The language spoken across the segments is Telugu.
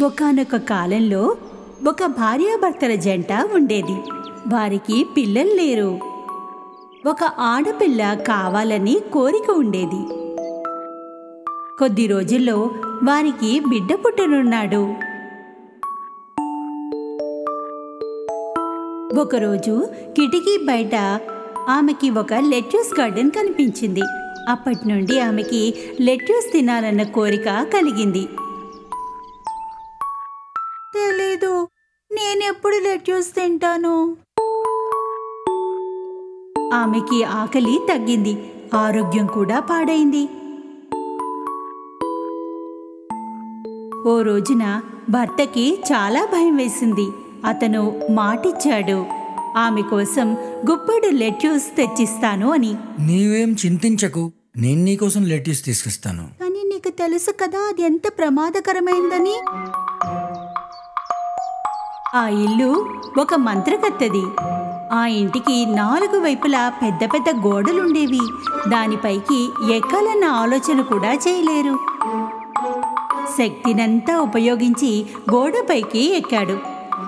ఒకానొక కాలంలో ఒక భార్యాభర్తల జంట ఉండేది. వారికి పిల్లలు లేరు. ఒక ఆడపిల్ల కావాలని కోరిక ఉండేది. కొద్ది రోజుల్లో వారికి బిడ్డ పుట్టనున్నాడు. ఒకరోజు కిటికీ బయట ఆమెకి ఒక లెట్యూస్ గార్డెన్ కనిపించింది. అప్పటి నుండి ఆమెకి లెట్యూస్ తినాలన్న కోరిక కలిగింది. తెలీదు, నేనెప్పుడు లెట్యూస్ తింటాను. ఆమెకి ఆకలి తగ్గింది, ఆరోగ్యం కూడా పాడైంది. ఓ రోజున భర్తకి చాలా భయం వేసింది. అతను మాటిచ్చాడు, ఆమె కోసం గుప్పెడు లెట్యూస్ తెచ్చిస్తాను అని. నీవేం చింతించకు, నేను నీకోసం లెట్యూస్ తీసుకొస్తాను. కానీ నీకు తెలుసు కదా అది ఎంత ప్రమాదకరమైందని. ఆ ఇల్లు ఒక మంత్రగత్తెది. ఆ ఇంటికి 4 వైపులా పెద్ద పెద్ద గోడలుండేవి. దానిపైకి ఎక్కాలన్న ఆలోచన కూడా చేయలేరు. శక్తినంతా ఉపయోగించి గోడపైకి ఎక్కాడు.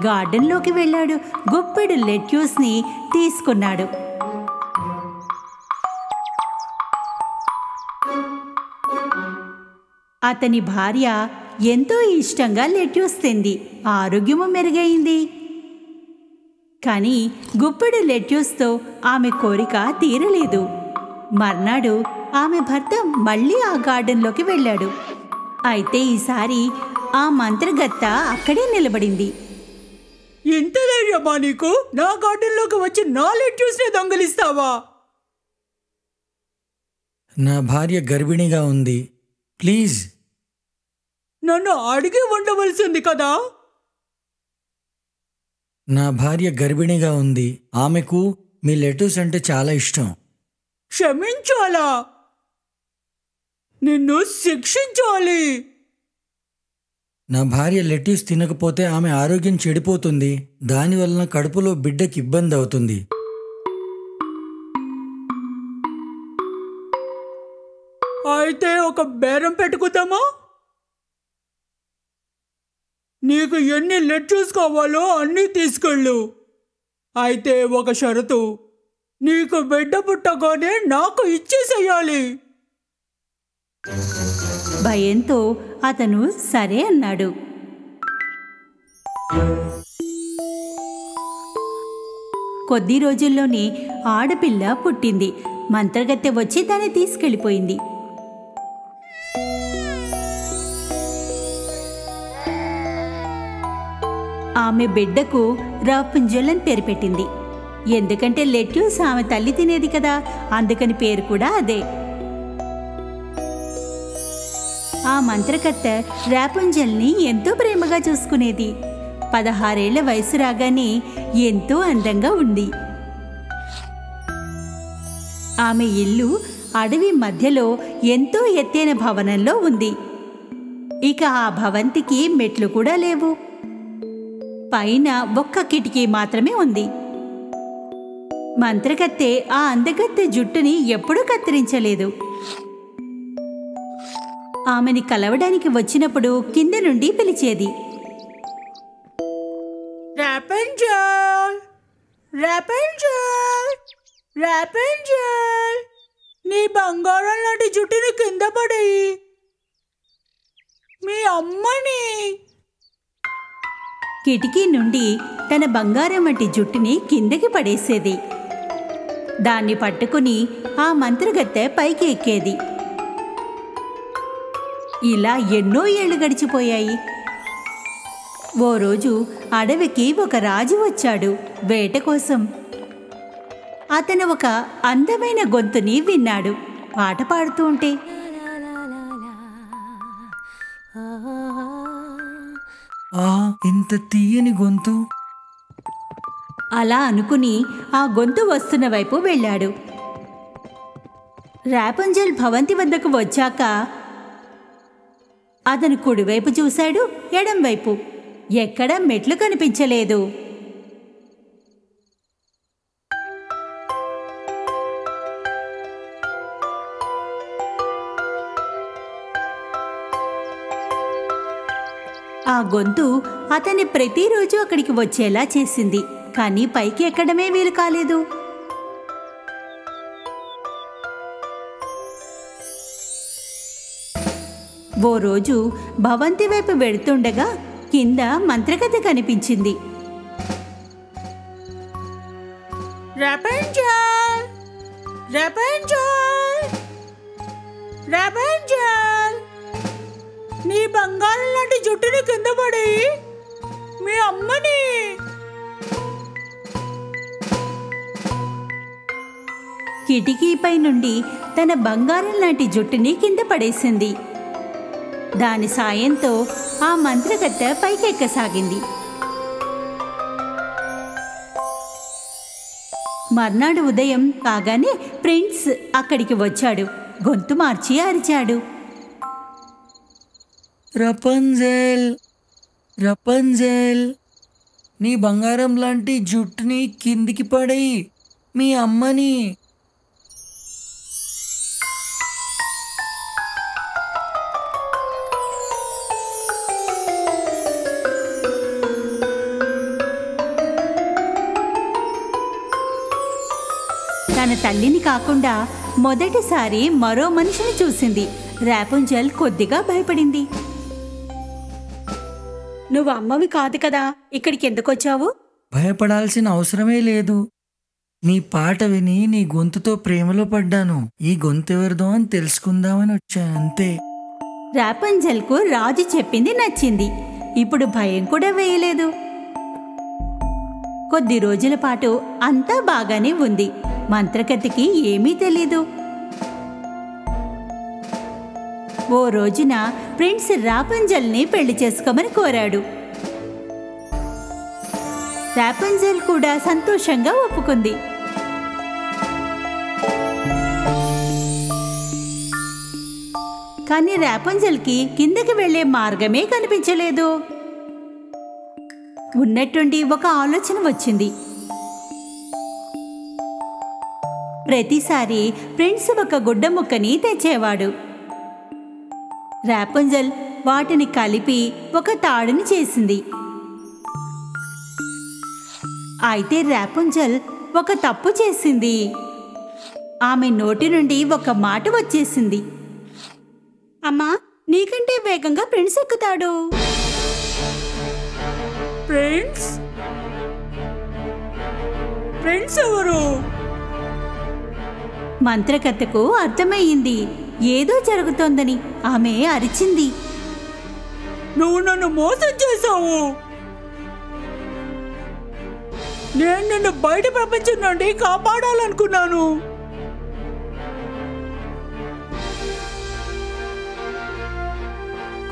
గార్డెన్లోకి వెళ్ళాడు. గుప్పెడు లెట్యూస్ని తీసుకున్నాడు. అతని భార్య ఎంతో ఇష్టంగా లెట్యూస్ తింది. ఆరోగ్యము మెరుగైంది. కానీ గుప్పెడు లెట్యూస్తో ఆమె కోరిక తీరలేదు. మర్నాడు ఆమె భర్త మళ్ళీ ఆ గార్డెన్లోకి వెళ్ళాడు. అయితే ఈసారి ఆ మంత్రగత్త అక్కడే నిలబడింది. ఎంత ధైర్యమా నీకు? నా గార్డెన్లోకి వచ్చి నా లెట్యూస్ని దొంగిలిస్తావా? నా భార్య గర్భిణిగా ఉంది, ప్లీజ్. నన్ను అడిగి ఉండవలసింది కదా. నా భార్య గర్భిణిగా ఉంది, ఆమెకు మీ లెట్యూస్ అంటే చాలా ఇష్టం. క్షమించాలా? నిన్ను శిక్షించాలి. నా భార్య లెట్యూస్ తినకపోతే ఆమె ఆరోగ్యం చెడిపోతుంది. దానివలన కడుపులో బిడ్డకి ఇబ్బంది అవుతుంది. అయితే ఒక బేరం పెట్టుకుందామా? నీకు ఎన్ని లెట్యూస్ కావాలో అన్నీ తీసుకెళ్ళు. అయితే ఒక షరతు, నీకు బిడ్డ పుట్టగానే నాకు ఇచ్చేసేయాలి. భయంతో అతను సరే అన్నాడు. కొద్ది రోజుల్లోనే ఆడపిల్ల పుట్టింది. మంత్రగత్తె వచ్చి దాన్ని తీసుకెళ్ళిపోయింది. ఆమె బిడ్డకు రాపుంజల్ అని పేరు పెట్టింది. ఎందుకంటే లెట్యూస్ ఆమె తల్లి తినేది కదా, అందుకని పేరు కూడా అదే. ఆ మంత్రకర్త రాపుంజల్ని ఎంతో ప్రేమగా చూసుకునేది. 16 ఏళ్ల వయసు రాగానే ఎంతో అందంగా ఉంది. ఆమె ఇల్లు అడవి మధ్యలో ఎంతో ఎత్తైన భవనంలో ఉంది. ఇక ఆ భవంతికి మెట్లు కూడా లేవు. పైన ఒక్క కిటికీ మాత్రమే ఉంది. మంత్రకత్తె ఆ అందగత్తె జుట్టుని ఎప్పుడూ కత్తిరించలేదు. ఆమెని కలవడానికి వచ్చినప్పుడు కింద నుండి పిలిచేది, రాపుంజల్, రాపుంజల్, రాపుంజల్, నీ బంగారం లాంటి జుట్టుని కింద పడేయి, మీ అమ్మని. కిటికీ నుండి తన బంగారం వంటి జుట్టుని కిందకి పడేసేది. దాన్ని పట్టుకుని ఆ మంత్రగత్తె పైకి ఎక్కేది. ఇలా ఎన్నో ఏళ్లు గడిచిపోయాయి. ఓ రోజు అడవికి ఒక రాజు వచ్చాడు వేట కోసం. అతను ఒక అందమైన గొంతుని విన్నాడు పాట పాడుతూ ఉంటే. ఎంత తీయని గొంతు. అలా అనుకుని ఆ గొంతు వస్తున్న వైపు వెళ్ళాడు. రాపుంజల్ భవంతి వద్దకు వచ్చాక అతను కుడివైపు చూశాడు, ఎడంవైపు ఎక్కడా మెట్లు కనిపించలేదు. ఆ గొంతు అతన్ని ప్రతిరోజు అక్కడికి వచ్చేలా చేసింది, కానీ పైకి ఎక్కడమే వీలు కాలేదు. ఓ రోజు భవంతి వైపు వెడుతుండగా కింద మంత్రకథ కనిపించింది. రాపుంజల్, రాపుంజల్, రాపుంజల్, నీ బంగారం లాంటి జుట్టుని కింద పడి మీ అమ్మని. కిటికీపై నుండి తన బంగారం లాంటి జుట్టుని కింద పడేసింది. దాని సాయంతో ఆ మంత్రగత్తె పైకెక్కసాగింది. మర్నాడు ఉదయం కాగానే ప్రిన్స్ అక్కడికి వచ్చాడు. గొంతు మార్చి అరిచాడు. రపంజెల్, రపంజెల్, నీ బంగారం లాంటి జుట్టుని కిందికి పడేయి, మీ అమ్మని. తన తల్లిని కాకుండా మొదటిసారి మరో మనిషిని చూసింది. రాపుంజల్ కొద్దిగా భయపడింది. నువ్వు అమ్మవి కాదు కదా, ఇక్కడికి ఎందుకొచ్చావు? భయపడాల్సిన అవసరమే లేదు. నీ పాట విని నీ గొంతుతో ప్రేమలో పడ్డాను. ఈ గొంతెవరిదో అని తెలుసుకుందామని వచ్చాను, అంతే. రాపుంజల్కు రాజు చెప్పింది నచ్చింది. ఇప్పుడు భయం కూడా వేయలేదు. కొద్ది రోజుల పాటు అంతా బాగానే ఉంది. మంత్రకథకి ఏమీ తెలీదు. ఓ రోజున ప్రిన్స్ రాపుంజల్ని పెళ్లి చేసుకోమని కోరాడు. రాపుంజల్ కూడా సంతోషంగా ఒప్పుకుంది. కానీ రాపుంజల్కి కిందకి వెళ్లే మార్గమే కనిపించలేదు. ఉన్నట్టుండి ఒక ఆలోచన వచ్చింది. ప్రతిసారి ప్రిన్స్ ఒక గుడ్డ ముక్కని తెచ్చేవాడు. రాపుంజల్ వాటిని కలిపి ఒక తాడుని చేసింది. అయితే రాపుంజల్ ఒక తప్పు చేసింది. ఆమె నోటి నుండి ఒక మాట వచ్చేసింది. అమ్మా, నీకంటే వేగంగా ప్రిన్స్ ఎక్కుతాడు. ప్రిన్స్? ప్రిన్స్ ఎవరు? మంత్రకథకు అర్థమయ్యింది ఏదో జరుగుతోందని. ఆమె అరిచింది. నువ్వు నన్ను మోసం చేశావు. నేను నిన్ను బయట ప్రపంచం నుండి కాపాడాలనుకున్నాను.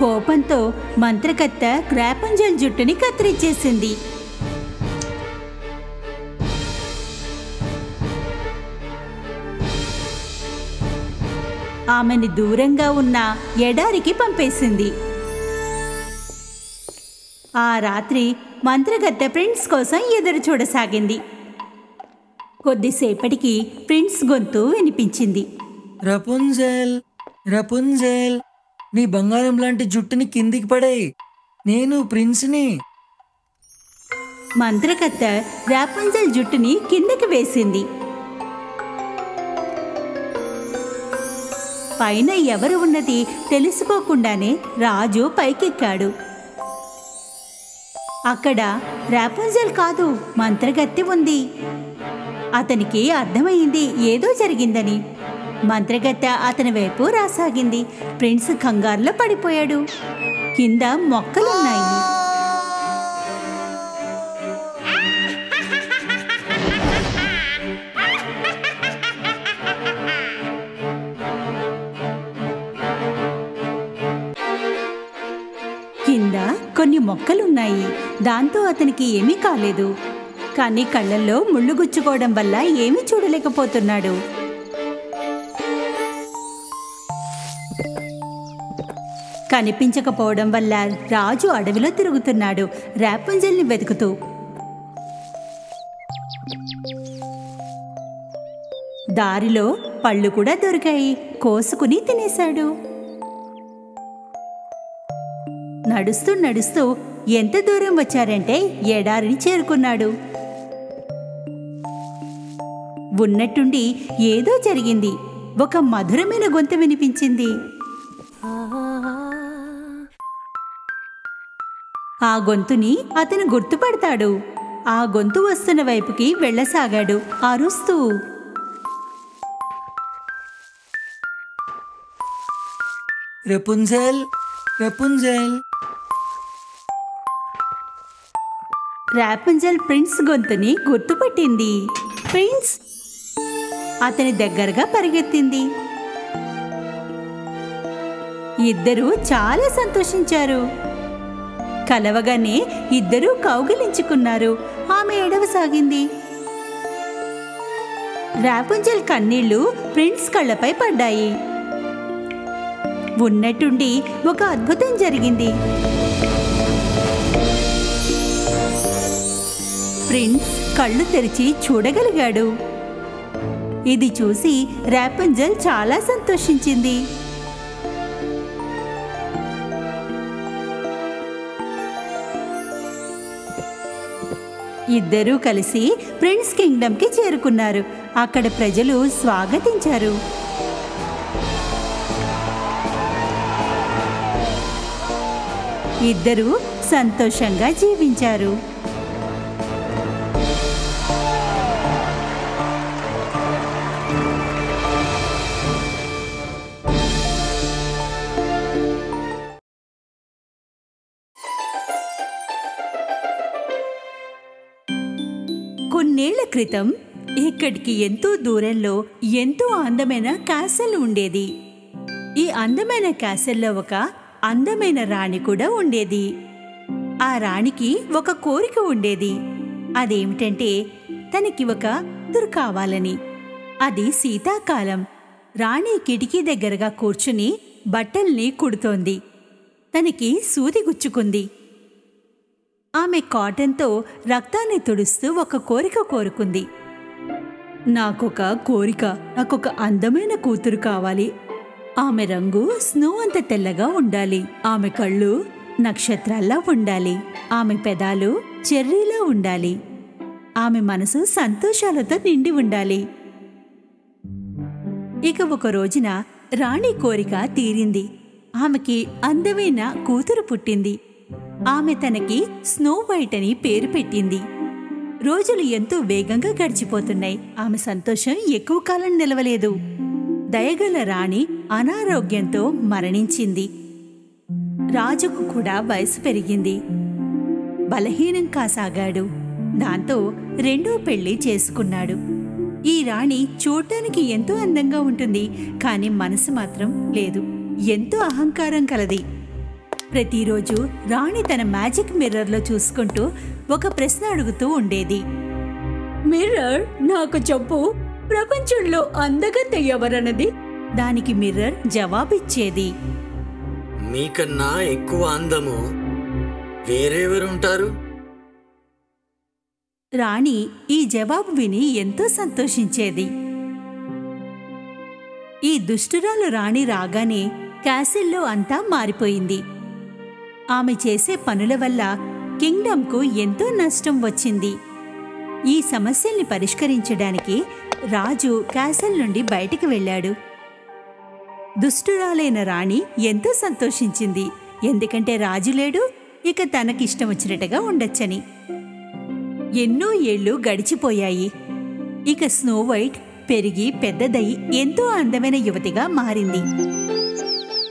కోపంతో మంత్రకథ రాపుంజల్ జుట్టుని కత్తిరించేసింది. ఆమెని దూరంగా ఉన్న ఎడారికి పంపేసింది. ఆ రాత్రి మంత్రగత్తె ప్రిన్స్ కోసం ఎదురు చూడసాగింది. కొద్దిసేపటికి ప్రిన్స్ గొంతు వినిపించింది. రపుంజెల్, రపుంజెల్, నీ బంగారం లాంటి జుట్టుని కిందికి పడేయి, నేను ప్రిన్స్ని. మంత్రగత్తె రాపుంజల్ జుట్టుని కిందకి వేసింది. పైన ఎవరు ఉన్నది తెలుసుకోకుండానే రాజు పైకెక్కాడు. అక్కడ రాపుంజల్ కాదు, మంత్రగత్తె ఉంది. అతనికి అర్థమైంది ఏదో జరిగిందని. మంత్రగత్తె అతని వైపు రాసాగింది. ప్రిన్స్ కంగారులో పడిపోయాడు. కింద మొక్కలున్నాయి. కింద కొన్ని మొక్కలున్నాయి. దాంతో అతనికి ఏమీ కాలేదు. కానీ కళ్ళల్లో ముళ్ళు గుచ్చుకోవడం వల్ల ఏమీ చూడలేకపోతున్నాడు. కనిపించకపోవడం వల్ల రాజు అడవిలో తిరుగుతున్నాడు, రాపుంజల్ని వెతుకుతూ. దారిలో పళ్ళు కూడా దొరికాయి. కోసుకుని తినేశాడు. నడుస్తూ నడుస్తూ ఎంత దూరం వచ్చారంటే ఎడారిని చేరుకున్నాడు. ఉన్నట్టుండి ఏదో జరిగింది. ఒక మధురమైన గొంతు వినిపించింది. ఆ గొంతుని అతను గుర్తుపడతాడు. ఆ గొంతు వస్తున్న వైపుకి వెళ్ళసాగాడు అరుస్తూ. రెపుంజెల్, రెపుంజెల్. రాపుంజెల్ ప్రిన్స్ గొంతుని గుర్తుపట్టింది. ప్రిన్స్ అతని దగ్గరగా పరిగెత్తింది. ఇద్దరూ చాలా సంతోషించారు. కలవగానే ఇద్దరూ కౌగిలించుకున్నారు. ఆమె ఏడవసాగింది. రాపుంజెల్ కన్నీళ్లు ప్రిన్స్ కళ్ళపై పడ్డాయి. ఉన్నట్టుండి ఒక అద్భుతం జరిగింది. ప్రిన్స్ కళ్ళు తెరిచి చూడగలిగాడు. ఇది చూసి రాపుంజెల్ చాలా సంతోషించింది. ఇద్దరూ కలిసి ప్రిన్స్ కింగ్డమ్కి చేరుకున్నారు. అక్కడ ప్రజలు స్వాగతించారు. ఇద్దరూ సంతోషంగా జీవించారు. కొన్నేళ్ల క్రితం ఇక్కడికి ఎంతో దూరంలో ఎంతో అందమైన క్యాసల్ ఉండేది. ఈ అందమైన క్యాసల్లో ఒక అందమైన రాణి కూడా ఉండేది. ఆ రాణికి ఒక కోరిక ఉండేది. అదేమిటంటే తనకి ఒక కూతురు కావాలని. అది శీతాకాలం. రాణి కిటికీ దగ్గరగా కూర్చుని బట్టల్ని కుడుతోంది. తనకి సూది గుచ్చుకుంది. ఆమె కాటన్తో రక్తాన్ని తుడుస్తూ ఒక కోరిక కోరుకుంది. నాకొక కోరిక, నాకొక అందమైన కూతురు కావాలి. ఆమె రంగు స్నో అంత తెల్లగా ఉండాలి. ఆమె కళ్ళు నక్షత్రాల్లా ఉండాలి. ఆమె పెదాలు చెర్రీలా ఉండాలి. ఆమె మనసు సంతోషాలతో నిండి ఉండాలి. ఇక ఒక రోజున రాణి కోరిక తీరింది. ఆమెకి అందమైన కూతురు పుట్టింది. ఆమె తనకి స్నో వైట్ అని పేరు పెట్టింది. రోజులు ఎంతో వేగంగా గడిచిపోతున్నాయి. ఆమె సంతోషం ఎక్కువ కాలం నిలవలేదు. దయగల రాణి అనారోగ్యంతో మరణించింది. రాజుకు కూడా వయసు పెరిగింది. బలహీనం కాసాగాడు. దాంతో రెండో పెళ్లి చేసుకున్నాడు. ఈ రాణి చూడటానికి ఎంతో అందంగా ఉంటుంది. కానీ మనసు మాత్రం లేదు. ఎంతో అహంకారం కలది. ప్రతిరోజు రాణి తన మ్యాజిక్ మిర్రర్లో చూసుకుంటూ ఒక ప్రశ్న అడుగుతూ ఉండేది. మిర్రర్, నాకు చెప్పు, ప్రపంచంలో అందగత్తె ఎవరన్నది? దానికి మిర్రర్ జవాబిచ్చేది. మీకన్నా ఎక్కువ అందము వేరెవరుంటారు? రాణి ఈ జవాబు విని ఎంతో సంతోషించేది. ఈ దుష్టురాలు రాణి రాగానే క్యాసిల్లో అంతా మారిపోయింది. ఆమె చేసే పనుల వల్ల కింగ్డమ్కు ఎంతో నష్టం వచ్చింది. ఈ సమస్యల్ని పరిష్కరించడానికి రాజు క్యాసిల్ నుండి బయటికి వెళ్ళాడు. దుష్టురాలైన రాణి ఎంతో సంతోషించింది. ఎందుకంటే రాజు లేడు, ఇక తనకిష్టం వచ్చినట్టుగా ఉండొచ్చని. ఎన్నో ఏళ్లు గడిచిపోయాయి. ఇక స్నో వైట్ పెరిగి పెద్దదై ఎంతో అందమైన యువతిగా మారింది.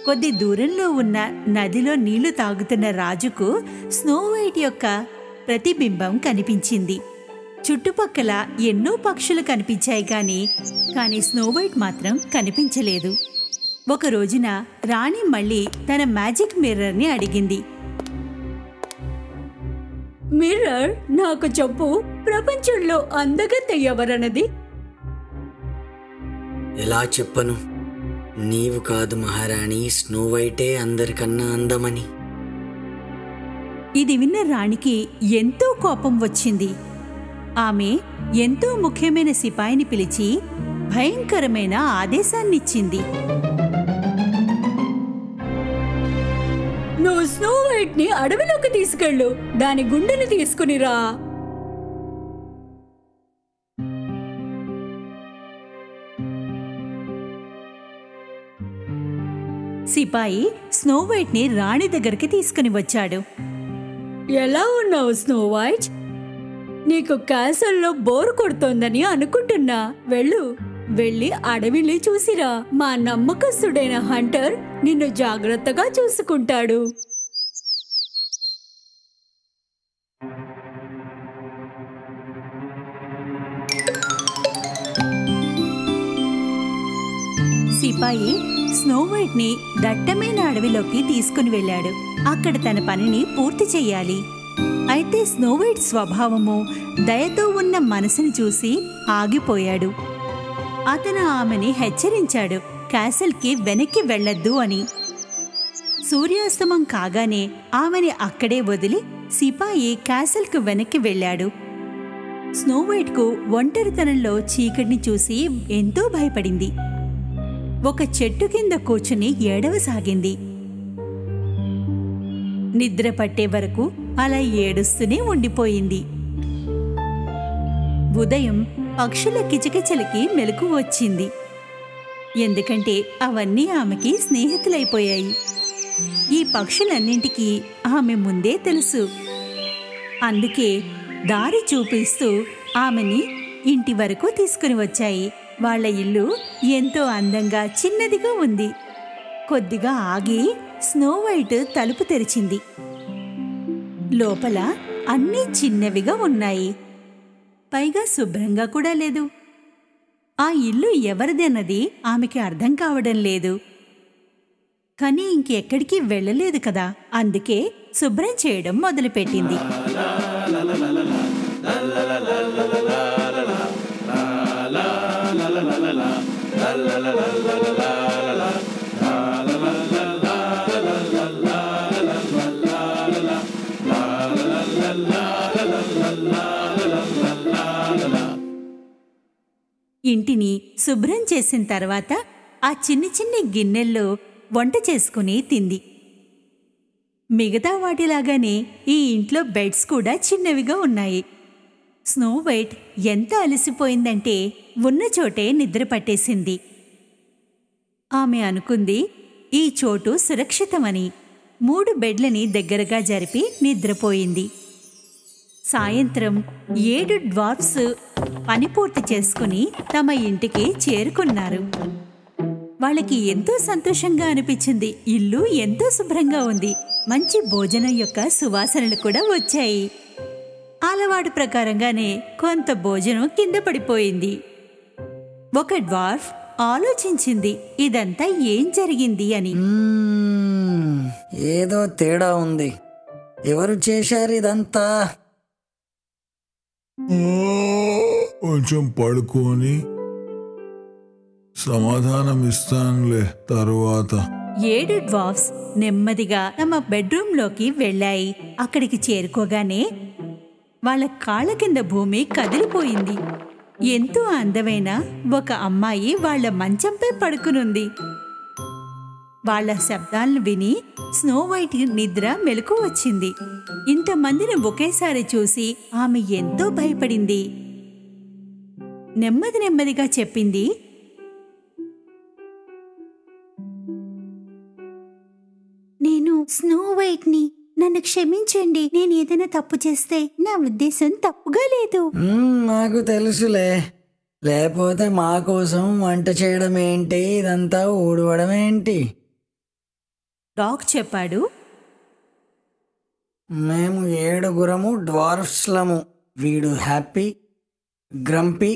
కొద్ది దూరంలో ఉన్న నదిలో నీళ్లు తాగుతున్న రాజుకు స్నో వైట్ యొక్క ప్రతిబింబం కనిపించింది. చుట్టుపక్కల ఎన్నో పక్షులు కనిపించాయి. కానీ స్నో వైట్ మాత్రం కనిపించలేదు. ఒక రోజున రాణి మళ్ళీ తన మ్యాజిక్ మిర్రర్ని అడిగింది. మిర్రర్, నాకు చెప్పు, ప్రపంచంలో అందగత్తె ఎవరన్నది? ఎలా చెప్పను? నీవు కాదు మహారాణి, స్నో వైటే అందరికన్నా అందమని. ఇది విన్న రాణికి ఎంతో కోపం వచ్చింది. ఆమె ఎంతో ముఖ్యమైన సిపాయిని పిలిచి భయంకరమైన ఆదేశాన్నిచ్చింది. నువ్వు స్నో వైట్ ని అడవిలోకి తీసుకెళ్ళు, దాని గుండెని తీసుకునిరా. సిపాయి స్నో వైట్ ని రాణి దగ్గరికి తీసుకుని వచ్చాడు. ఎలా ఉన్నావు స్నో వైట్? నీకు క్యాసల్లో బోర్ కొడుతోందని అనుకుంటున్నా. వెళ్ళి అడవిని చూసిరా. మా నమ్మకస్తుడైన హంటర్ నిన్ను జాగ్రత్తగా చూసుకుంటాడు. సిపాయి స్నో వైట్ ని దట్టమైన అడవిలోకి తీసుకుని వెళ్ళాడు. అక్కడ తన పనిని పూర్తి చెయ్యాలి. అయితే స్నో వైట్ స్వభావము, దయతో ఉన్న మనసుని చూసి ఆగిపోయాడు. అతను ఆమెని హెచ్చరించాడు, క్యాసల్కి వెనక్కి వెళ్ళొద్దు అని. సూర్యాస్తమం కాగానే ఆమెని అక్కడే వదిలి సిపాయి క్యాసల్కు వెనక్కి వెళ్ళాడు. స్నో వైట్కు ఒంటరితనంలో చీకటిని చూసి ఎంతో భయపడింది. ఒక చెట్టు కింద కూర్చుని ఏడవసాగింది. నిద్ర పట్టే వరకు అలా ఏడుస్తూనే ఉండిపోయింది. ఉదయం పక్షుల కిచకిచలకి మెలకు వచ్చింది. ఎందుకంటే అవన్నీ ఆమెకి స్నేహితులైపోయాయి. ఈ పక్షులన్నింటికీ ఆమె ముందే తెలుసు. అందుకే దారి చూపిస్తూ ఆమెని ఇంటి వరకు తీసుకుని వచ్చాయి. వాళ్ళ ఇల్లు ఎంతో అందంగా చిన్నదిగా ఉంది. కొద్దిగా ఆగి స్నో వైట్ తలుపు తెరిచింది. లోపల అన్నీ చిన్నవిగా ఉన్నాయి. పైగా శుభ్రంగా కూడా లేదు. ఆ ఇల్లు ఎవరిదన్నది ఆమెకి అర్థం కావడం లేదు. కానీ ఇంకెక్కడికి వెళ్ళలేదు కదా, అందుకే శుభ్రం చేయడం మొదలుపెట్టింది. ఇంటిని శుభ్రం చేసిన తర్వాత ఆ చిన్ని చిన్ని గిన్నెల్లో వంట చేసుకుని తింది. మిగతా వాటిలాగానే ఈ ఇంట్లో బెడ్స్ కూడా చిన్నవిగా ఉన్నాయి. స్నో వైట్ ఎంత అలసిపోయిందంటే ఉన్న చోటే నిద్ర పట్టేసింది. ఆమె అనుకుంది ఈ చోటు సురక్షితమని. 3 బెడ్లని దగ్గరగా జరిపి నిద్రపోయింది. సాయంత్రం 7 డ్వార్ఫ్స్ పని పూర్తి చేసుకుని తమ ఇంటికి చేరుకున్నారు. వాళ్ళకి ఎంతో సంతోషంగా అనిపించింది. ఇల్లు ఎంతో శుభ్రంగా ఉంది. మంచి భోజనం యొక్క సువాసనలు కూడా వచ్చాయి. అలవాటు ప్రకారంగానే కొంత భోజనం కింద పడిపోయింది. ఒక డ్వార్ఫ్ ఆలోచించింది ఇదంతా ఏం జరిగింది అని. ఏదో తేడా ఉంది. ఎవరు చేశారు ఇదంతా? కొంచెం పడుకొని సమాధానం ఇస్తానులే తరువాత. 7 డ్వార్ఫ్స్ నెమ్మదిగా తమ బెడ్రూంలోకి వెళ్ళాయి. అక్కడికి చేరుకోగానే వాళ్ళ కాళ్ళ కింద భూమి కదిలిపోయింది. ఎంతో అందమైన ఒక అమ్మాయి వాళ్ళ మంచంపై పడుకునుంది. వాళ్ళ శబ్దాలను విని స్నో వైట్ నిద్ర మెలకు వచ్చింది. ఇంతమందిని ఒకేసారి చూసి ఆమె ఎంతో భయపడింది. నెమ్మదిగా చెప్పింది, నేను స్నో వైట్ ని. నన్ను క్షమించండి. నేను ఏదైనా తప్పు చేస్తే నా ఉద్దేశం తప్పుగా లేదు. నాకు తెలుసులే. లేకపోతే మా కోసం వంట చేయడం ఏంటి, ఇదంతా ఊడవడం ఏంటి? డాగ్ చెప్పాడు. మేము 7 డ్వార్ఫ్స్లము. వీడు హ్యాపీ, గ్రంపీ,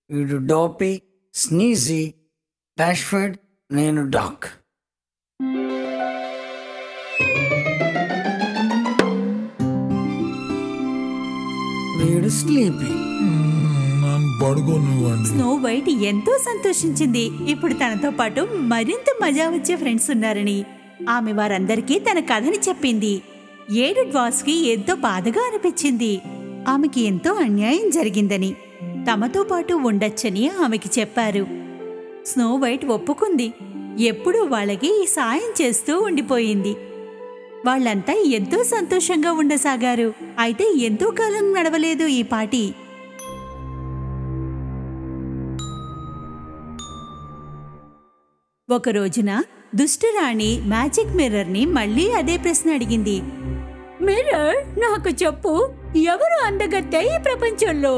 వీడు డోపీ, స్నీజీ, డాష్ఫర్డ్, నేను డాగ్. వీడు స్లీపీ. నన్ను పడుకోనివ్వండి. స్నో వైట్ ఎంతో సంతోషించింది. ఇప్పుడు తనతో పాటు మరింత మజా వచ్చే ఫ్రెండ్స్ ఉన్నారని. ఆమె వారందరికీ తన కథని చెప్పింది. 7 డ్వార్ఫ్స్కి ఎంతో బాధగా అనిపించింది. ఆమెకి ఎంతో అన్యాయం జరిగిందని, తమతో పాటు ఉండొచ్చని ఆమెకి చెప్పారు. స్నో వైట్ ఒప్పుకుంది. ఎప్పుడూ వాళ్ళకి సాయం చేస్తూ ఉండిపోయింది. వాళ్ళంతా ఎంతో సంతోషంగా ఉండసాగారు. అయితే ఎంతో కాలం నడవలేదు ఈ పార్టీ. ఒక రోజున దుష్టరాణి మ్యాజిక్ మిర్రర్ని మళ్ళీ అదే ప్రశ్న అడిగింది. మిర్రర్, నాకు చెప్పు, ఎవరు అందగత్తె ఈ ప్రపంచంలో?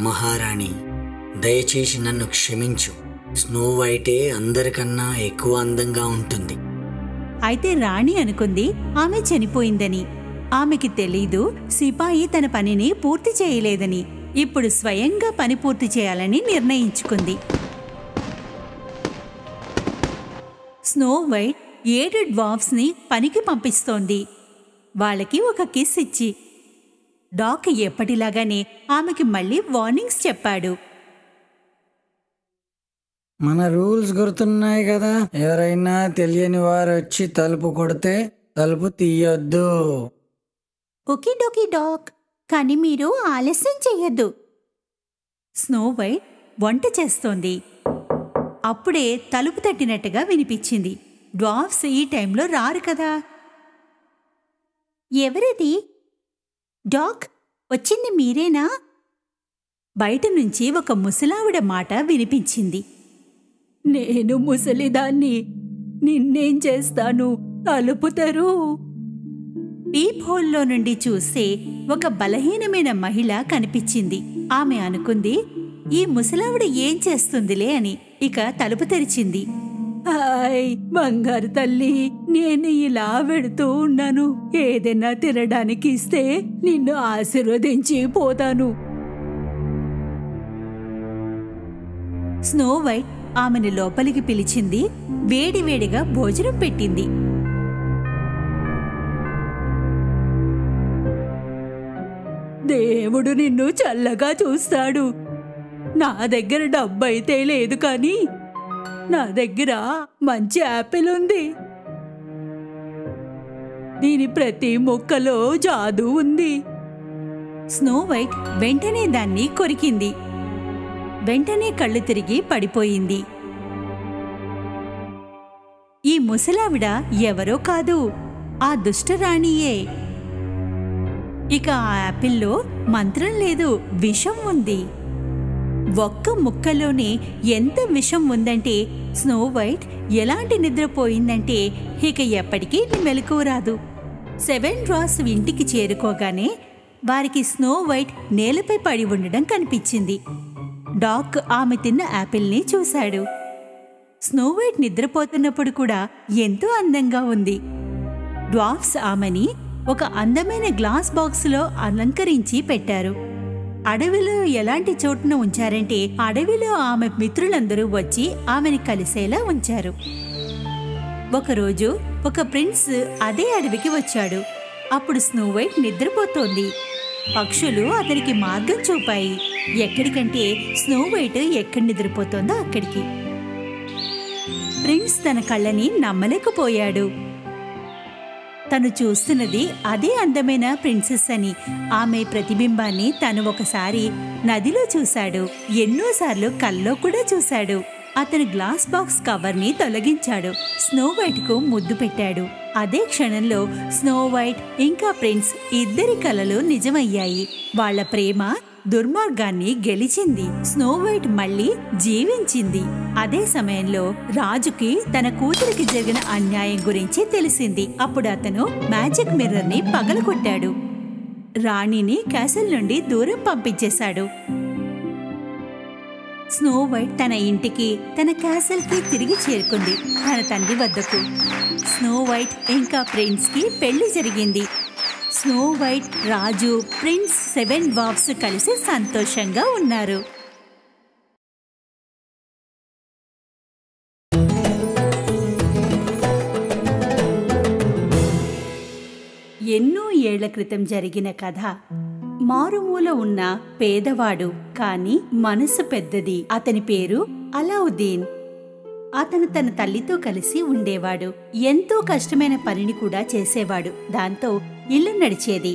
మహారాణి, దయచేసి నన్ను క్షమించు. స్నో వైటే అందరికన్నా ఎక్కువ అందంగా ఉంటుంది. అయితే రాణి అనుకుంది ఆమె చనిపోయిందని. ఆమెకి తెలీదు సిపాయి తన పనిని పూర్తి చేయలేదని. ఇప్పుడు స్వయంగా పని పూర్తి చేయాలని నిర్ణయించుకుంది. స్నో వైట్ 7 డ్వార్ఫ్స్ని పనికి పంపిస్తోంది. వాళ్ళకి ఒక కిస్ ఇచ్చి. డాక్ ఎప్పటిలాగానే ఆమెకి మళ్ళీ వార్నింగ్స్ చెప్పాడు. మన రూల్స్ గుర్తున్నాయి కదా, ఎవరైనా తెలియని వారు వచ్చి తలుపు కొడితే తలుపు తీయొద్దు. ఓకే డోకీ డాక్, కానీ మీరు ఆలస్యం చెయ్యొద్దు. స్నో వైట్ వంట చేస్తోంది. అప్పుడే తలుపు తట్టినట్టుగా వినిపించింది. డ్వార్ఫ్స్ ఈ టైంలో రారు కదా. ఎవరిది? డాక్, వచ్చింది మీరేనా? బయట నుంచి ఒక ముసలావిడ మాట వినిపించింది. నేను ముసలిదాన్ని, నిన్నేం చేస్తాను, తలుపు తెరు. పీప్ హోల్లో నుండి చూస్తే ఒక బలహీనమైన మహిళ కనిపించింది. ఆమె అనుకుంది ఈ ముసలావిడ ఏం చేస్తుందిలే అని. ఇక తలుపు తెరిచింది. హాయ్ బంగారు తల్లి, నేను ఇలా వెడుతూ ఉన్నాను. ఏదైనా తినడానికి ఇస్తే నిన్ను ఆశీర్వదించి పోతాను. స్నో వైట్ ఆమెను లోపలికి పిలిచింది. వేడివేడిగా భోజనం పెట్టింది. దేవుడు నిన్ను చల్లగా చూస్తాడు. నా దగ్గర డబ్బైతే లేదు, కానీ నా దగ్గర మంచి యాపిల్ ఉంది. దీని ప్రతి మొక్కలో జాదూ ఉంది. స్నో వైట్ వెంటనే దాన్ని కొరికింది. వెంటనే కళ్ళు తిరిగి పడిపోయింది. ఈ ముసలావిడ ఎవరో కాదు, ఆ దుష్టరాణియే. ఇక ఆ యాపిల్లో మంత్రం లేదు, విషం ఉంది. ఒక్క ముక్కలోనే ఎంత విషం ఉందంటే స్నో వైట్ ఎలాంటి నిద్రపోయిందంటే ఇక ఎప్పటికీ మెలకువ రాదు. 7 డ్వార్ఫ్స్ ఇంటికి చేరుకోగానే వారికి స్నో వైట్ నేలపై పడి ఉండడం కనిపించింది. డాక్ ఆమె తిన్న యాపిల్ని చూశాడు. స్నో వైట్ నిద్రపోతున్నప్పుడు కూడా ఎంతో అందంగా ఉంది. డ్వార్ఫ్స్ ఆమెని ఒక అందమైన గ్లాస్ బాక్సులో అలంకరించి పెట్టారు. అడవిలో ఎలాంటి చోటున ఉంచారంటే అడవిలో ఆమె మిత్రులందరూ వచ్చి ఆమెని కలిసేలా ఉంచారు. ఒకరోజు ఒక ప్రిన్స్ అదే అడవికి వచ్చాడు. అప్పుడు స్నో వైట్ నిద్రపోతోంది. పక్షులు అతనికి మార్గం చూపాయి. ఎక్కడికంటే స్నో వైట్ ఎక్కడ నిద్రపోతోందో అక్కడికి. ప్రిన్స్ తన కళ్ళని నమ్మలేకపోయాడు. తను చూస్తున్నది అదే అందమైన ప్రిన్సెస్ అని. ఆమె ప్రతిబింబాన్ని తను ఒకసారి నదిలో చూశాడు, ఎన్నోసార్లు కల్లో కూడా చూశాడు. అతను గ్లాస్ బాక్స్ కవర్ని తొలగించాడు. స్నో వైట్కు ముద్దు పెట్టాడు. అదే క్షణంలో స్నో వైట్ ఇంకా ప్రిన్స్ ఇద్దరి కలలు నిజమయ్యాయి. వాళ్ల ప్రేమ దుర్మార్గాన్ని గెలిచింది. స్నో వైట్ మళ్ళీ జీవించింది. అదే సమయంలో రాజుకి తన కూతురికి జరిగిన అన్యాయం గురించి తెలిసింది. అప్పుడు అతను మ్యాజిక్ మిర్రర్ ని పగలగొట్టాడు. రాణిని క్యాసిల్ నుండి దూరం పంపించేశాడు. స్నో వైట్ తన ఇంటికి, తన క్యాసిల్ కి తిరిగి చేరుకుంది, తన తండ్రి వద్దకు. స్నో వైట్ ఇంకా ప్రిన్స్ కి పెళ్లి జరిగింది. స్నో వైట్, రాజు, ప్రిన్స్, 7 డ్వార్ఫ్స్ కలిసి సంతోషంగా ఉన్నారు. ఎన్నో ఏళ్ల క్రితం జరిగిన కథ. మారుమూల ఉన్న పేదవాడు, కాని మనసు పెద్దది. అతని పేరు అలావుద్దీన్. అతను తన తల్లితో కలిసి ఉండేవాడు. ఎంతో కష్టమైన పనిని కూడా చేసేవాడు. దాంతో ఇల్లు నడిచేది.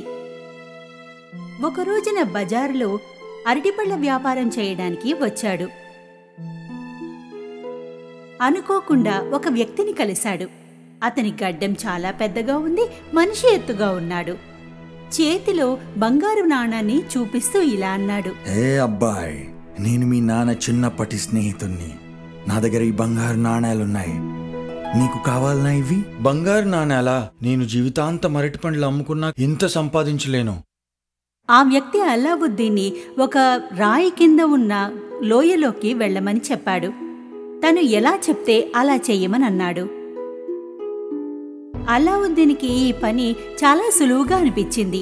ఒకరోజున బజారులో అరటిపళ్ళ వ్యాపారం చేయడానికి వచ్చాడు. అనుకోకుండా ఒక వ్యక్తిని కలిశాడు. అతని గడ్డం చాలా పెద్దగా ఉంది, మనిషి ఎత్తుగా ఉన్నాడు. చేతిలో బంగారు నాణాన్ని చూపిస్తూ ఇలా అన్నాడు. ఏ అబ్బాయ్, నేను మీ నాన్న చిన్నప్పటి స్నేహితుణ్ణి. నా దగ్గర ఈ బంగారు నాణాలున్నాయి. నీకు కావాలనా ఇవి? బంగారు నాణాలా? నేను జీవితాంతం అరటి పండ్లు అమ్ముకున్నా ఇంత సంపాదించలేను. ఆ వ్యక్తి అల్లావుద్దీన్ని ఒక రాయి కింద ఉన్న లోయలోకి వెళ్ళమని చెప్పాడు. తను ఎలా చెప్తే అలా చెయ్యమని అన్నాడు. అల్లావుద్దీన్కి ఈ పని చాలా సులువుగా అనిపించింది.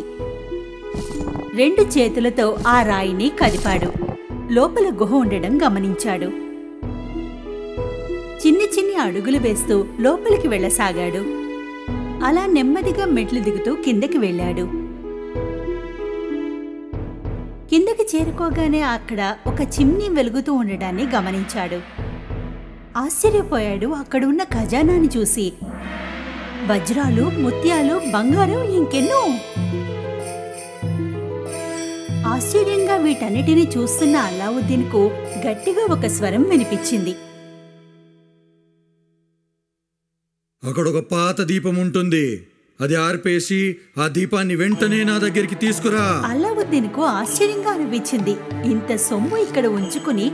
2 చేతులతో ఆ రాయిని కదిపాడు. లోపల గుహ ఉండడం గమనించాడు. చిన్ని చిన్ని అడుగులు వేస్తూ లోపలికి వెళ్ళసాగాడు. అలా నెమ్మదిగా మెట్లు దిగుతూ కిందకి వెళ్ళాడు. కిందకి చేరుకోగానే అక్కడ ఒక చిమ్నీ వెలుగుతూ ఉండడాన్ని గమనించాడు. ఆశ్చర్యపోయాడు అక్కడున్న ఖజానాని చూసి. వజ్రాలు, ముత్యాలు, బంగారం, ఇంకెన్నో. ఆశ్చర్యంగా వీటన్నిటినీ చూస్తున్న అల్లావుద్దీన్కు గట్టిగా ఒక స్వరం వినిపించింది. అక్కడొక పాత దీపం ఉంటుంది. అది ఆర్పేసి ఆ దీపాన్ని వెంటనే నా దగ్గరికి తీసుకురా. అల్లావుద్దీన్కు ఆశ్చర్యంగా అనిపించింది. ఇంత సొమ్ము ఇక్కడ ఉంచుకుని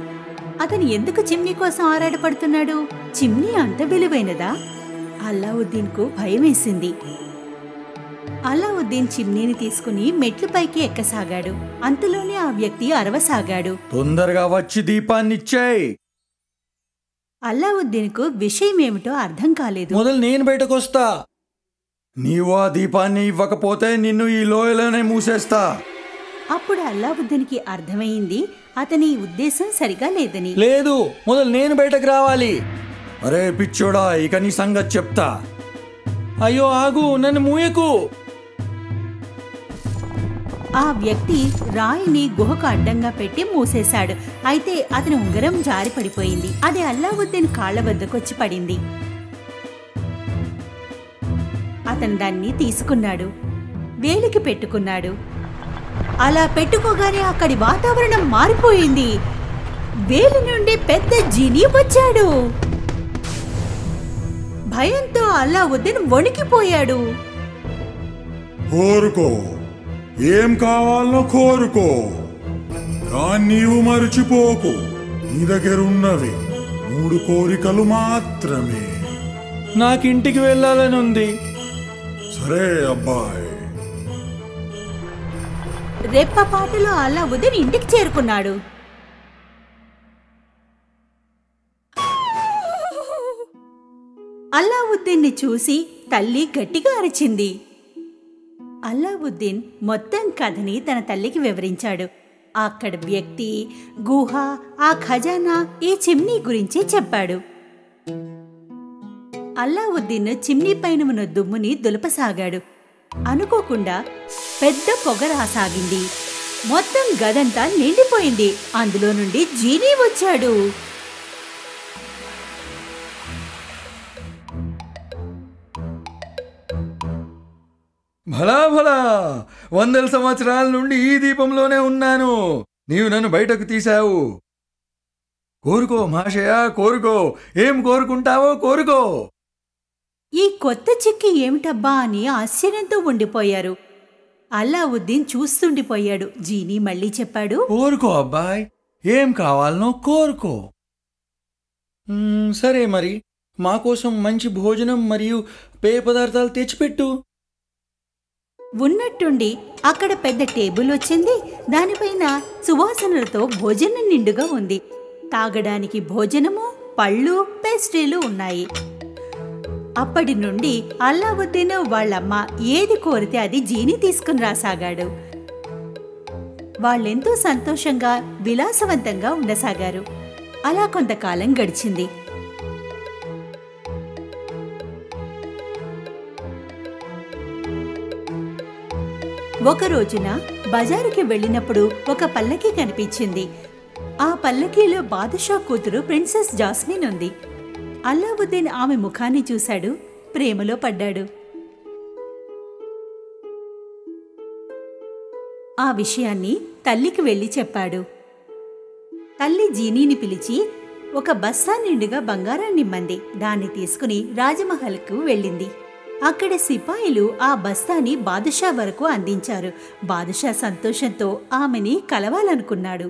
అతను ఎందుకు చిమ్నీ కోసం ఆరాటపడుతున్నాడు? చిమ్నీ అంత విలువైనదా? అల్లావుద్దీన్కు భయమేసింది. అల్లావుద్దీన్ చిమ్నీని తీసుకుని మెట్లు పైకి ఎక్కసాగాడు. అంతలోనే ఆ వ్యక్తి అరవసాగాడు. తొందరగా వచ్చి దీపాన్నిచ్చేయ్. అల్లావుద్దీన్కు విషయమేమిటో అర్థం కాలేదు. మొదలు నేను బయటకొస్తా. నీవు ఆ దీపాన్ని ఇవ్వకపోతే నిన్ను ఈ లోయలోనే మూసేస్తా. అప్పుడు అల్లావుద్దీన్కి అర్థమైంది అతని ఉద్దేశం సరిగా లేదని. లేదు, మొదలు నేను బయటకు రావాలి. అరే పిచ్చోడా, ఇక నీ సంగతి చెప్తా. అయ్యో ఆగు, నన్ను మూయకు. ఆ వ్యక్తి రాయిని గుహకు అడ్డంగా పెట్టి మూసేశాడు. అయితే అతని ఉంగరం జారి పడిపోయింది. అది అల్లావుద్దీన్ కాళ్ల వద్దకొచ్చి పడింది. అతను దాన్ని తీసుకున్నాడు, వేలికి పెట్టుకున్నాడు. అలా పెట్టుకోగానే అక్కడి వాతావరణం మారిపోయింది. వేలి నుండి పెద్ద జీనీ వచ్చాడు. భయంతో అల్లావుద్దీన్ వణికిపోయాడు. కోరుకో, ఏం కావాలో కోరుకో, కానీ నీవు మరచిపోకు, నీ దగ్గరున్నవి 3 కోరికలు మాత్రమే. నాకింటికి వెళ్ళాలని ఉంది. సరే అబ్బాయి. రెప్పపాటులో అల్లావుద్దీన్ ఇంటికి చేరుకున్నాడు. అల్లావుద్దీన్ని చూసి తల్లి గట్టిగా అరిచింది. అల్లావుద్దీన్ మొత్తం కథని తన తల్లికి వివరించాడు. అక్కడ వ్యక్తి, గుహ, ఆ ఖజానా, ఈ చిమ్నీ గురించి చెప్పాడు. అల్లావుద్దీన్ చిమ్నీ పైన ఉన్న దుమ్ముని దులపసాగాడు. అనుకోకుండా పెద్ద పొగ రాసాగింది. మొత్తం గదంతా నిండిపోయింది. అందులో నుండి జీనీ వచ్చాడు. భలా భలా, 100 సంవత్సరాల నుండి ఈ దీపంలోనే ఉన్నాను. నీవు నన్ను బయటకు తీశావు. కోరుకో మహాశయ, కోరుకో. ఏం కోరుకుంటావో కోరుకో. ఈ కొత్త చిక్కి ఏమిటబ్బా అని ఆశ్చర్యంతో ఉండిపోయారు. అల్లావుద్దీన్ చూస్తుండిపోయాడు. జీనీ మళ్ళీ చెప్పాడు, కోరుకో అబ్బాయ్, ఏం కావాలనో కోరుకో. సరే మరి, మా కోసం మంచి భోజనం మరియు పేయ పదార్థాలు తెచ్చిపెట్టు. ఉన్నట్టుండి అక్కడ పెద్ద టేబుల్ వచ్చింది. దానిపైన సువాసనలతో భోజనం నిండుగా ఉంది. తాగడానికి భోజనము, పళ్ళు, పేస్ట్రీలు ఉన్నాయి. అప్పటి నుండి అల్లావుద్దీన్ వాళ్ళమ్మ ఏది కోరితే అది జీనీ తీసుకుని రాసాగాడు. వాళ్ళెంతో సంతోషంగా విలాసవంతంగా ఉండసాగారు. అలా కొంతకాలం గడిచింది. ఒక రోజున బజారుకి వెళ్ళినప్పుడు ఒక పల్లకీ కనిపించింది. ఆ పల్లకీలో బాదుషా కూతురు ప్రిన్సెస్ జాస్మిన్ ఉంది. అల్లావుద్దీన్ ఆమె ముఖాన్ని చూశాడు, ప్రేమలో పడ్డాడు. ఆ విషయాన్ని తల్లికి వెళ్ళి చెప్పాడు. తల్లి జీనీని పిలిచి, ఒక బస్తా నిండుగా బంగారం నిమ్మంది. దాన్ని తీసుకుని రాజమహల్కు వెళ్ళింది. అక్కడ సిపాయిలు ఆ బస్తాని బాదుషా వరకు అందించారు. బాదుషా సంతోషంతో ఆమెని కలవాలనుకున్నాడు.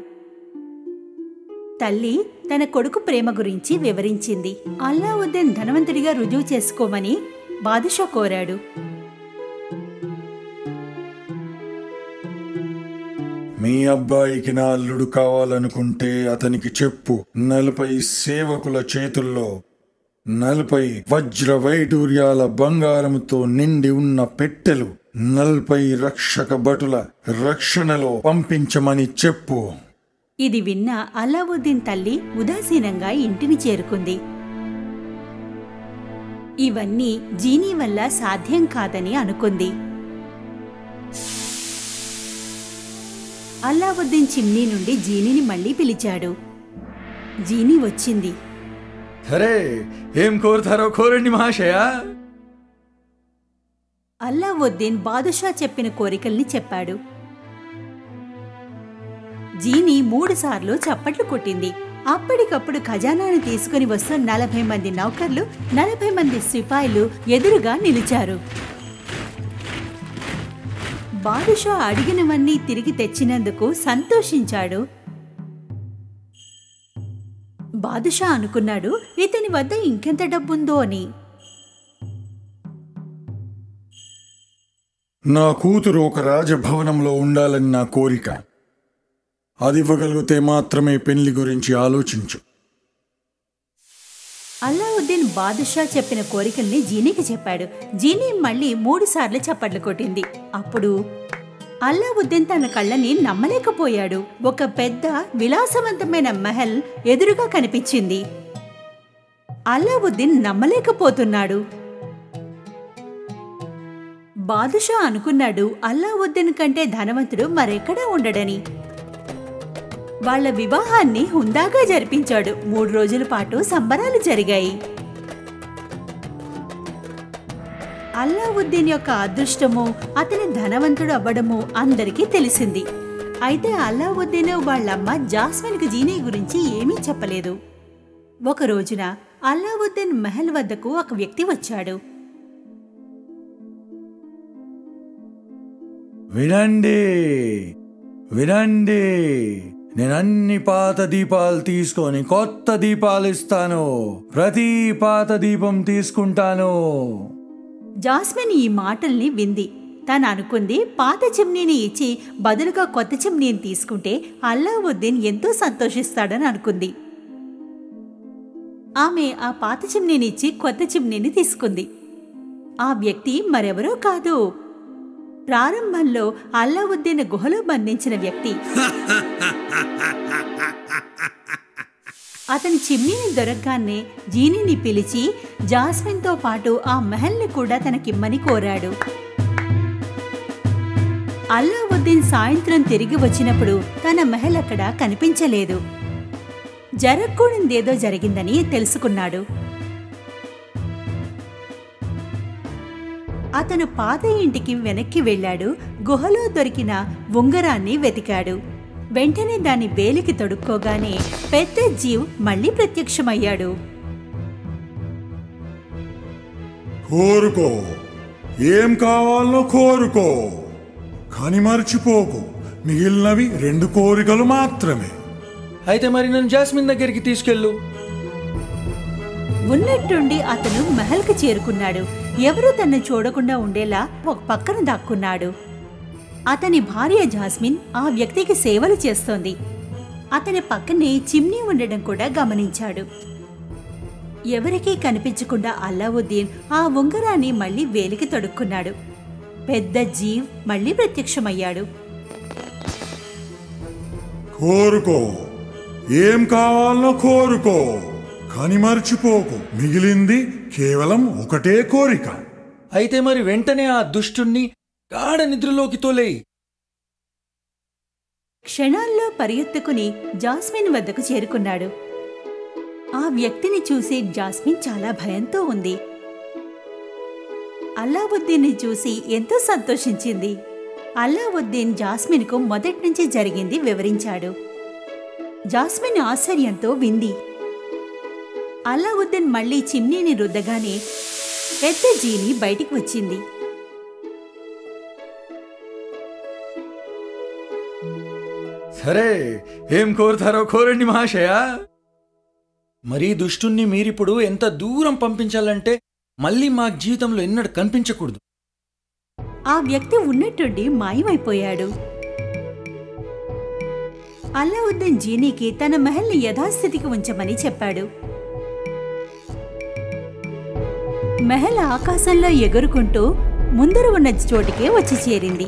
తల్లి తన కొడుకు ప్రేమ గురించి వివరించింది. అల్లావుద్దీన్ ధనవంతుడిగా రుజువు చేసుకోమని బాదుషా కోరాడు. మీ అబ్బాయికి నా అల్లుడు కావాలనుకుంటే అతనికి చెప్పు. 40 సేవకుల చేతుల్లో 40 వజ్ర వైడూర్యాల బంగారముతో నిండి ఉన్న పెట్టెలు 40 రక్షక భటుల రక్షణలో పంపించమని చెప్పు. ఇది విన్న అల్లావుద్దీన్ తల్లి ఉదాసీనంగా ఇంటిని చేరుకుంది. ఇవన్నీ జీనీ వల్ల సాధ్యం కాదని అనుకుంది. అల్లావుద్దీన్ చిమ్నీ నుండి జీనీని మళ్లీ పిలిచాడు. జీనీ వచ్చింది. అరే, ఏం కోరుతారో కోరండి మహాశయ. అల్లావుద్దీన్ బాదుషా చెప్పిన కోరికల్ని చెప్పాడు. జీనీ 3 సార్లు చప్పట్లు కొట్టింది. అప్పటికప్పుడు ఖజానాను తీసుకుని వస్తున్న 40 మంది నౌకర్లు, 40 మంది సిపాయిలు ఎదురుగా నిలిచారు. బాదుషా అడిగినవన్నీ తిరిగి తెచ్చినందుకు సంతోషించాడు. బాదుషా అనుకున్నాడు, ఇతని వద్ద ఇంకెంత డబ్బుందో అని. నా కూతురు ఒక రాజభవనంలో ఉండాలని నా కోరిక. అది ఇవ్వగలిగితే మాత్రమే పెళ్లి గురించి ఆలోచించు. అల్లావుద్దీన్ బాదుషా చెప్పిన కోరికల్ని జీనీకి చెప్పాడు. జీనీ మళ్ళీ 3 సార్లు చప్పట్లు కొట్టింది. అప్పుడు అల్లావుద్దీన్ తన కళ్ళని నమ్మలేకపోయాడు. ఒక పెద్ద విలాసవంతమైన మహల్ ఎదురుగా కనిపించింది. అల్లావుద్దీన్ నమ్మలేకపోతున్నాడు. బాదుషా అనుకున్నాడు అల్లావుద్దీన్ కంటే ధనవంతుడు మరెక్కడా ఉండడని. వాళ్ల వివాహాన్ని హుందాగా జరిపించాడు. 3 రోజుల పాటు సంబరాలు జరిగాయి. అల్లావుద్దీన్ యొక్క అదృష్టము, అతని ధనవంతుడు అవ్వడము అందరికీ తెలిసింది. అయితే అల్లావుద్దీన్ వాళ్ళమ్మ జాస్మిన్కి జీనీ గురించి ఏమీ చెప్పలేదు. ఒక రోజున అల్లావుద్దీన్ మహల్ వద్దకు ఒక వ్యక్తి వచ్చాడు. వినండి, వినండి, నేను అన్ని పాత దీపాలు తీసుకొని కొత్త దీపాలు ఇస్తాను. ప్రతి పాత దీపం తీసుకుంటాను. జాస్మిన్ ఈ మాటల్ని వింది. తను అనుకుంది పాత చిమ్నీని ఇచ్చి బదులుగా కొత్త చిమ్నీని తీసుకుంటే అల్లావుద్దీన్ ఎంతో సంతోషిస్తాడని అనుకుంది. ఆమె ఆ పాత చిమ్నీని ఇచ్చి కొత్త చిమ్నీని తీసుకుంది. ఆ వ్యక్తి మరెవరో కాదు, ప్రారంభంలో అల్లావుద్దీన్ గుహలో బంధించిన వ్యక్తి. అతని చిమ్నీని దొరకగానే జీనీని పిలిచి జాస్మిన్తో పాటు ఆ మహల్ని కూడా తనకిమ్మని కోరాడు. అల్లావుద్దీన్ సాయంత్రం తిరిగి వచ్చినప్పుడు తన మహల్ అక్కడ కనిపించలేదు. జరగకూడదేదో జరిగిందని తెలుసుకున్నాడు. అతను పాత ఇంటికి వెనక్కి వెళ్ళాడు. గుహలో దొరికిన ఉంగరాన్ని వెతికాడు. వెంటనే దాని వేలికి తొడుక్కోగానే పెద్ద జీవ్ మళ్లీ ప్రత్యక్షమయ్యాడు. కోరుకో, ఏం కావాలో కోరుకో, కానీ మర్చిపోకు, మిగిలినవి 2 కోరికలు మాత్రమే. అయితే మరి నన్ను జాస్మిన్ దగ్గరికి తీసుకెళ్ళు. ఉన్నట్టుండి అతను మహల్కి చేరుకున్నాడు. ఎవరూ తన్ను చూడకుండా ఉండేలా ఒక పక్కన దాక్కున్నాడు. అతని భార్య జాస్మిన్ ఆ వ్యక్తికి సేవలు చేస్తోంది. అతని పక్కనే చిమ్నీ ఉండడం కూడా గమనించాడు. ఎవరికీ కనిపించకుండా అల్లావుద్దీన్ ఆ ఉంగరాన్ని మళ్లీ వేలికి తొడుక్కున్నాడు. పెద్ద జీవ్ మళ్లీ ప్రత్యక్షమయ్యాడు. కోరుకో, ఏం కావాలో కోరుకో, కానీ మర్చిపోకు, మిగిలింది కేవలం ఒకటే కోరిక. అయితే మరి వెంటనే ఆ దుష్టుణ్ణి గాఢ నిద్రలోకి తోలేయి. క్షణాల్లో పరిగెత్తుకుని జాస్మిన్ వద్దకు చేరుకున్నాడు. ఆ వ్యక్తిని చూసి జాస్మిన్ చాలా భయంతో ఉంది. అల్లావుద్దీన్ని చూసి ఎంతో సంతోషించింది. అల్లావుద్దీన్ జాస్మిన్కు మొదటి నుంచి జరిగింది వివరించాడు. జాస్మిన్ ఆశ్చర్యంతో వింది. అలావుద్దీన్ మళ్ళీ చిమ్నీని రుద్దగానే పెద్ద జీని బయటికి వచ్చింది. సరే, ఏం కోరుతారో కోరండి మహాశయ. మరీ దుష్టుణ్ణి మీరిప్పుడు ఎంత దూరం పంపించాలంటే మళ్ళీ మా జీవితంలో ఎన్నడూ కనిపించకూడదు. ఆ వ్యక్తి ఉన్నట్టుండి మాయమైపోయాడు. అలావుద్దీన్ జీనీకి తన మహల్ని యథాస్థితికి ఉంచమని చెప్పాడు. మహల్ ఆకాశంలో ఎగురుకుంటూ ముందర ఉన్న చోటికే వచ్చి చేరింది.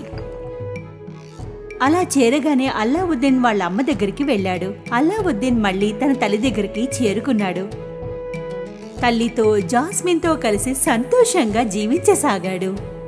అలా చేరగానే అలావుద్దీన్ వాళ్ళ అమ్మ దగ్గరికి వెళ్ళాడు. అలావుద్దీన్ మళ్ళీ తన తల్లి దగ్గరికి చేరుకున్నాడు. తల్లితో జాస్మిన్తో కలిసి సంతోషంగా జీవించసాగాడు.